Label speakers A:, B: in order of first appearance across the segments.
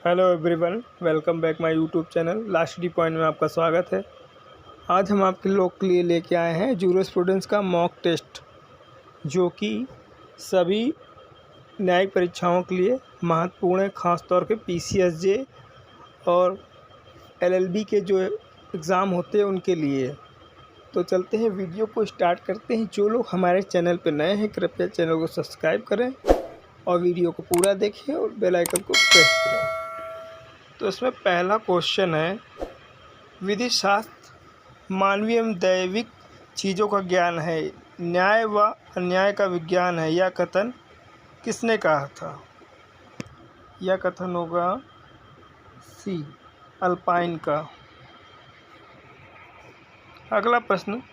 A: Hello everyone, welcome back my YouTube channel last D point में आपका स्वागत है। आज हम आपके लोग के लिए लेके आए हैं जूरिस्प्रूडेंस का मॉक टेस्ट, जो कि सभी न्यायिक परीक्षाओं के लिए महत्वपूर्ण है, ख़ासतौर पे पीसीएसजे और एलएलबी के जो एग्ज़ाम होते हैं उनके लिए। तो चलते हैं, वीडियो को स्टार्ट करते हैं। जो लोग हमारे चैनल पर नए हैं कृपया चैनल को सब्सक्राइब करें और वीडियो को पूरा देखें और बेल आइकन को प्रेस करें। तो इसमें पहला क्वेश्चन है, विधि शास्त्र मानवीय एवं दैविक चीज़ों का ज्ञान है, न्याय व अन्याय का विज्ञान है, यह कथन किसने कहा था? यह कथन होगा सी, अल्पाइन का। अगला प्रश्न,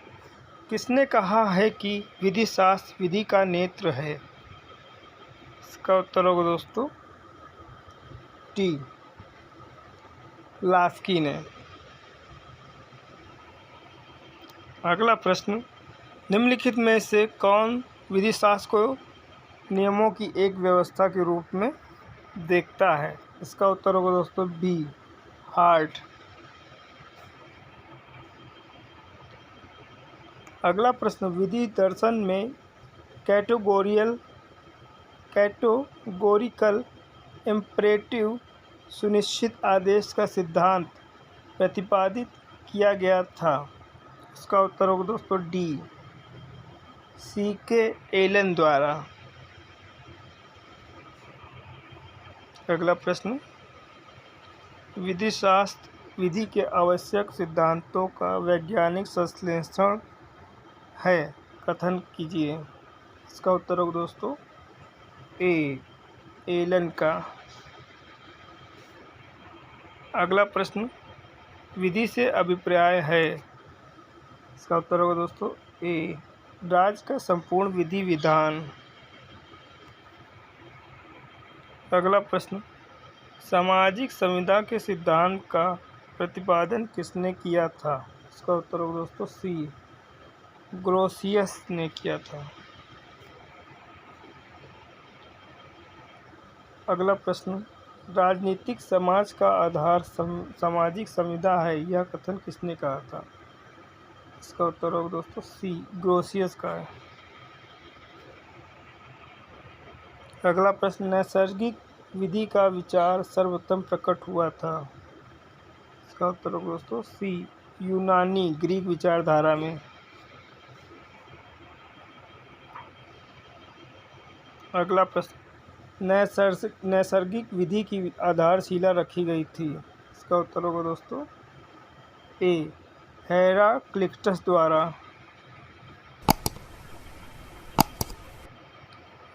A: किसने कहा है कि विधि शास्त्र विधि का नेत्र है? इसका उत्तर होगा दोस्तों टी, लास्की ने। अगला प्रश्न, निम्नलिखित में से कौन विधि शास्त्र को नियमों की एक व्यवस्था के रूप में देखता है? इसका उत्तर होगा दोस्तों बी, हार्ट। अगला प्रश्न, विधि दर्शन में कैटेगोरिकल इम्परेटिव सुनिश्चित आदेश का सिद्धांत प्रतिपादित किया गया था? इसका उत्तर होगा दोस्तों डी, C.K. एलन द्वारा। अगला प्रश्न, विधि शास्त्र विधि के आवश्यक सिद्धांतों का वैज्ञानिक संश्लेषण है, कथन कीजिए। इसका उत्तर होगा दोस्तों ए, एलन का। अगला प्रश्न, विधि से अभिप्राय है? इसका उत्तर होगा दोस्तों ए, राज्य का संपूर्ण विधि विधान। अगला प्रश्न, सामाजिक संविदा के सिद्धांत का प्रतिपादन किसने किया था? इसका उत्तर होगा दोस्तों सी, ग्रोसियस ने किया था। अगला प्रश्न, राजनीतिक समाज का आधार सामाजिक संविदा है, यह कथन किसने कहा था? इसका उत्तर होगा दोस्तों सी, ग्रोसियस का है। अगला प्रश्न, नैसर्गिक विधि का विचार सर्वप्रथम प्रकट हुआ था? इसका उत्तर होगा दोस्तों सी, यूनानी ग्रीक विचारधारा में। अगला प्रश्न, नैसर्गिक विधि की आधारशिला रखी गई थी? इसका उत्तर होगा दोस्तों ए, हेराक्लिटस द्वारा।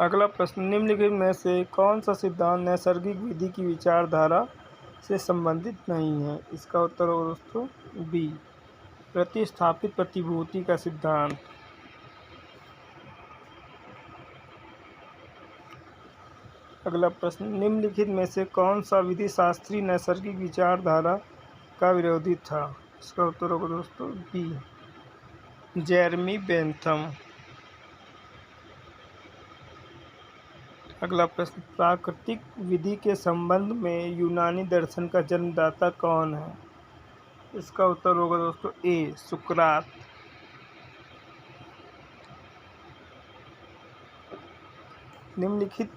A: अगला प्रश्न, निम्नलिखित में से कौन सा सिद्धांत नैसर्गिक विधि की विचारधारा से संबंधित नहीं है? इसका उत्तर होगा दोस्तों बी, प्रतिस्थापित प्रतिभूति का सिद्धांत। अगला प्रश्न, निम्नलिखित में से कौन सा विधि शास्त्रीय नैसर्गिक विचारधारा का विरोधी था? इसका उत्तर होगा दोस्तों बी, जेरेमी बेंथम। अगला प्रश्न, प्राकृतिक विधि के संबंध में यूनानी दर्शन का जन्मदाता कौन है? इसका उत्तर होगा दोस्तों ए, सुकरात। निम्नलिखित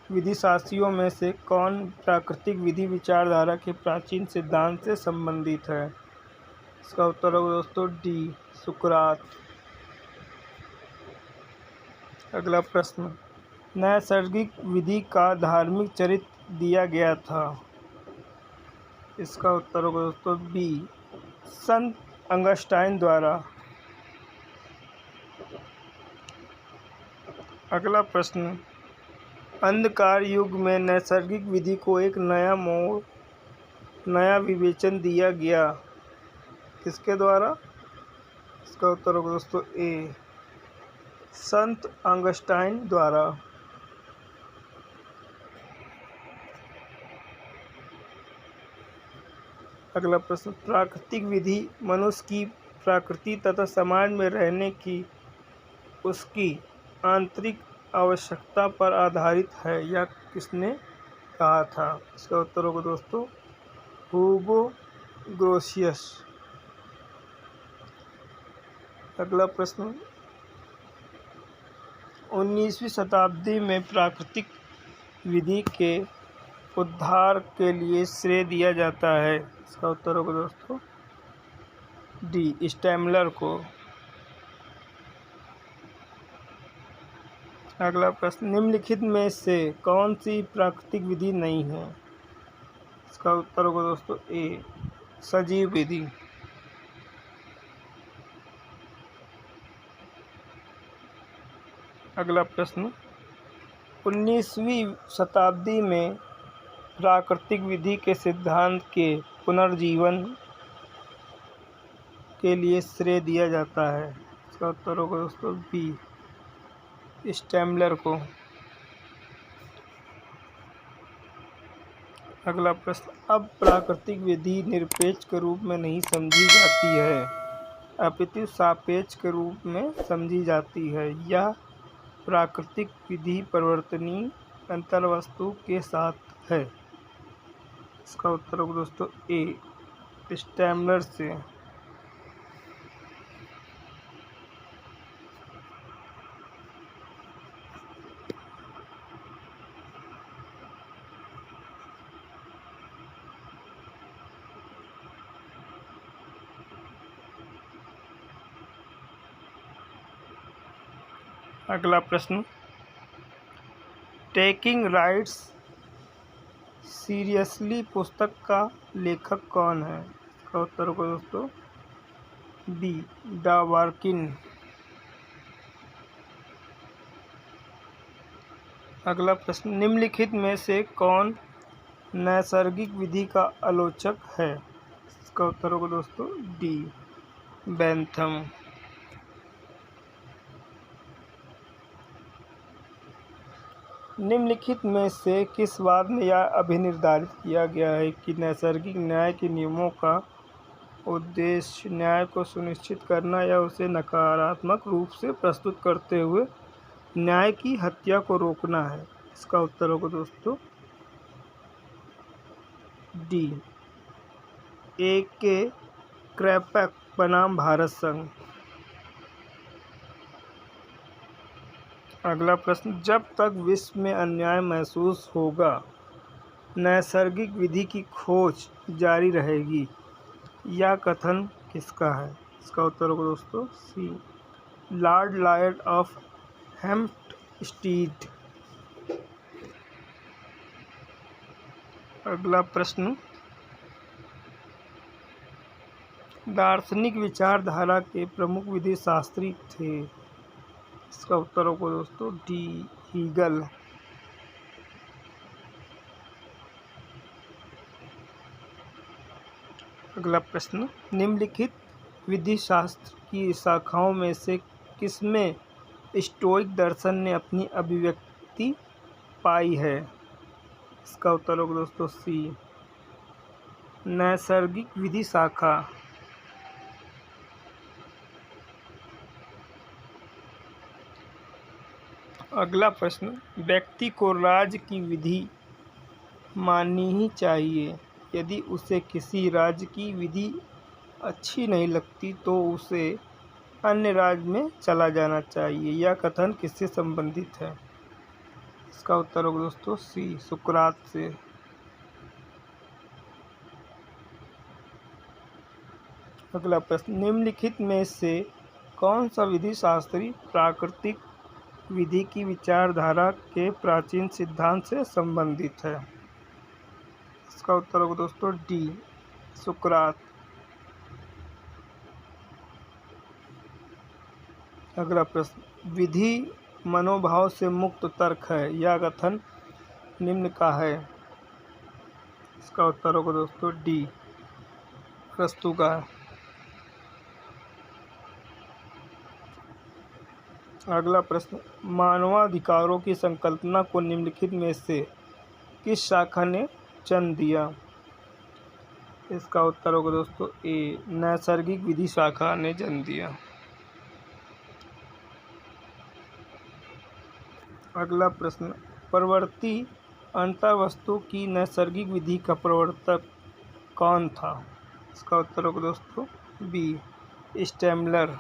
A: विधि शास्त्रियों में से कौन प्राकृतिक विधि विचारधारा के प्राचीन सिद्धांत से संबंधित है? इसका उत्तर होगा दोस्तों डी, सुकरात। अगला प्रश्न, नैसर्गिक विधि का धार्मिक चरित्र दिया गया था? इसका उत्तर होगा दोस्तों बी, संत अगस्टाइन द्वारा। अगला प्रश्न, अंधकार युग में नैसर्गिक विधि को एक नया विवेचन दिया गया, किसके द्वारा? इसका उत्तर होगा दोस्तों ए, संत अगस्टाइन द्वारा। अगला प्रश्न, प्राकृतिक विधि मनुष्य की प्रकृति तथा समाज में रहने की उसकी आंतरिक आवश्यकता पर आधारित है, यह किसने कहा था? इसका उत्तर होगा दोस्तों ह्यूगो ग्रोशियस। अगला प्रश्न, 19वीं शताब्दी में प्राकृतिक विधि के उद्धार के लिए श्रेय दिया जाता है? इसका उत्तर होगा दोस्तों डी, स्टैमलर को। अगला प्रश्न, निम्नलिखित में से कौन सी प्राकृतिक विधि नहीं है? इसका उत्तर होगा दोस्तों ए, सजीव विधि। अगला प्रश्न, 19वीं शताब्दी में प्राकृतिक विधि के सिद्धांत के पुनर्जीवन के लिए श्रेय दिया जाता है? इसका उत्तर होगा दोस्तों बी, स्टैमलर को। अगला प्रश्न, अब प्राकृतिक विधि निरपेक्ष के रूप में नहीं समझी जाती है, अपितु सापेक्ष के रूप में समझी जाती है। यह प्राकृतिक विधि परिवर्तनीय अंतर्वस्तु के साथ है? इसका उत्तर होगा दोस्तों ए, स्टैमलर से। अगला प्रश्न, टेकिंग राइट्स सीरियसली पुस्तक का लेखक कौन है? इसका उत्तर होगा दोस्तों बी, डावर्किन। अगला प्रश्न, निम्नलिखित में से कौन नैसर्गिक विधि का आलोचक है? इसका उत्तर होगा दोस्तों डी, बेंथम। निम्नलिखित में से किस वाद में यह अभिनिर्धारित किया गया है कि नैसर्गिक न्याय के नियमों का उद्देश्य न्याय को सुनिश्चित करना या उसे नकारात्मक रूप से प्रस्तुत करते हुए न्याय की हत्या को रोकना है? इसका उत्तर होगा दोस्तों डी, ए.के. क्रैपक बनाम भारत संघ। अगला प्रश्न, जब तक विश्व में अन्याय महसूस होगा नैसर्गिक विधि की खोज जारी रहेगी। यह कथन किसका है? इसका उत्तर होगा दोस्तों सी, लॉर्ड लॉयड ऑफ हेम्पस्टीड। अगला प्रश्न, दार्शनिक विचारधारा के प्रमुख विधि शास्त्री थे? इसका उत्तर होगा दोस्तों डी, हीगल। अगला प्रश्न, निम्नलिखित विधि शास्त्र की शाखाओं में से किसमें स्टोइक दर्शन ने अपनी अभिव्यक्ति पाई है? इसका उत्तर होगा दोस्तों सी, नैसर्गिक विधि शाखा। अगला प्रश्न, व्यक्ति को राज्य की विधि माननी ही चाहिए। यदि उसे किसी राज्य की विधि अच्छी नहीं लगती तो उसे अन्य राज्य में चला जाना चाहिए। यह कथन किससे संबंधित है? इसका उत्तर होगा दोस्तों सी, सुकरात से। अगला प्रश्न, निम्नलिखित में से कौन सा विधि शास्त्री प्राकृतिक विधि की विचारधारा के प्राचीन सिद्धांत से संबंधित है? इसका उत्तर होगा दोस्तों डी, सुकरात। अगला प्रश्न, विधि मनोभाव से मुक्त तर्क है। यह कथन निम्न का है? इसका उत्तर होगा दोस्तों डी, अरस्तू का। अगला प्रश्न, मानवाधिकारों की संकल्पना को निम्नलिखित में से किस शाखा ने जन्म दिया? इसका उत्तर होगा दोस्तों ए, नैसर्गिक विधि शाखा ने जन्म दिया। अगला प्रश्न, परवर्ती अंतःवस्तु की नैसर्गिक विधि का प्रवर्तक कौन था? इसका उत्तर होगा दोस्तों बी स्टेमलर।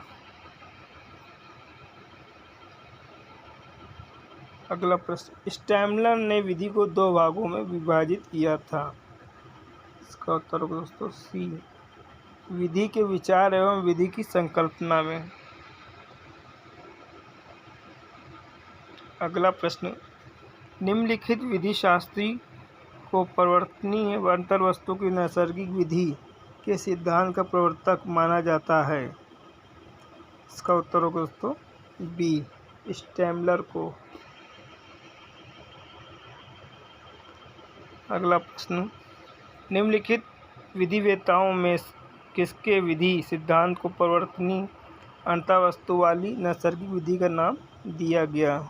A: अगला प्रश्न, स्टेमलर ने विधि को 2 भागों में विभाजित किया था। इसका उत्तर होगा दोस्तों सी विधि के विचार एवं विधि की संकल्पना में। अगला प्रश्न, निम्नलिखित विधि शास्त्री को परिवर्तनीय अंतर्वस्तु की नैसर्गिक विधि के सिद्धांत का प्रवर्तक माना जाता है। इसका उत्तर होगा दोस्तों बी स्टेमलर को। अगला प्रश्न, निम्नलिखित विधिवेताओं में किसके विधि सिद्धांत को परिवर्तनीय अंतःवस्तु वाली नैसर्गिक विधि का नाम दिया गया?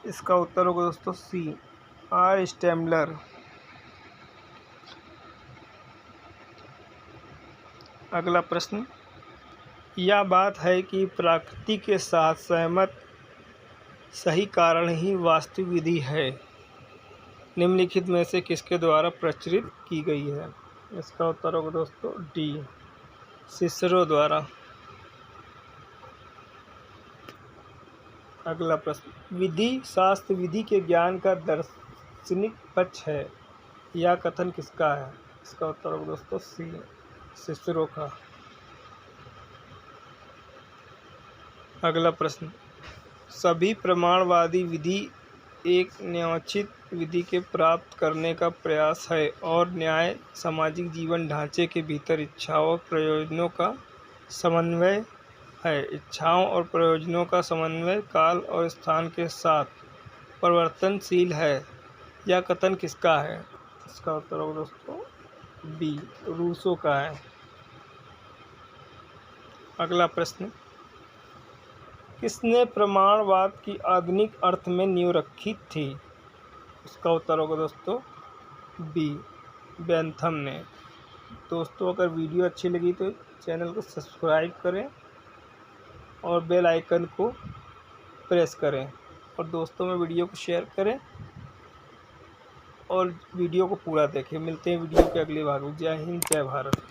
A: इसका उत्तर होगा दोस्तों सी आर स्टेमलर। अगला प्रश्न, यह बात है कि प्रकृति के साथ सहमत सही कारण ही वास्तविक विधि है, निम्नलिखित में से किसके द्वारा प्रचलित की गई है? इसका उत्तर होगा दोस्तों डी सिसरो द्वारा। अगला प्रश्न, विधि शास्त्र विधि के ज्ञान का दार्शनिक पक्ष है, यह कथन किसका है? इसका उत्तर होगा दोस्तों सी सिसरो का। अगला प्रश्न, सभी प्रमाणवादी विधि एक न्यायोचित विधि के प्राप्त करने का प्रयास है और न्याय सामाजिक जीवन ढांचे के भीतर इच्छाओं और प्रयोजनों का समन्वय है। इच्छाओं और प्रयोजनों का समन्वय काल और स्थान के साथ परिवर्तनशील है, यह कथन किसका है? इसका उत्तर होगा दोस्तों बी रूसो का है। अगला प्रश्न, किसने प्रमाणवाद की आधुनिक अर्थ में नींव रखी थी? इसका उत्तर होगा दोस्तों बी बेंथम ने। दोस्तों, अगर वीडियो अच्छी लगी तो चैनल को सब्सक्राइब करें और बेल आइकन को प्रेस करें और दोस्तों में वीडियो को शेयर करें और वीडियो को पूरा देखें। मिलते हैं वीडियो के अगले भाग में। जय हिंद, जय भारत।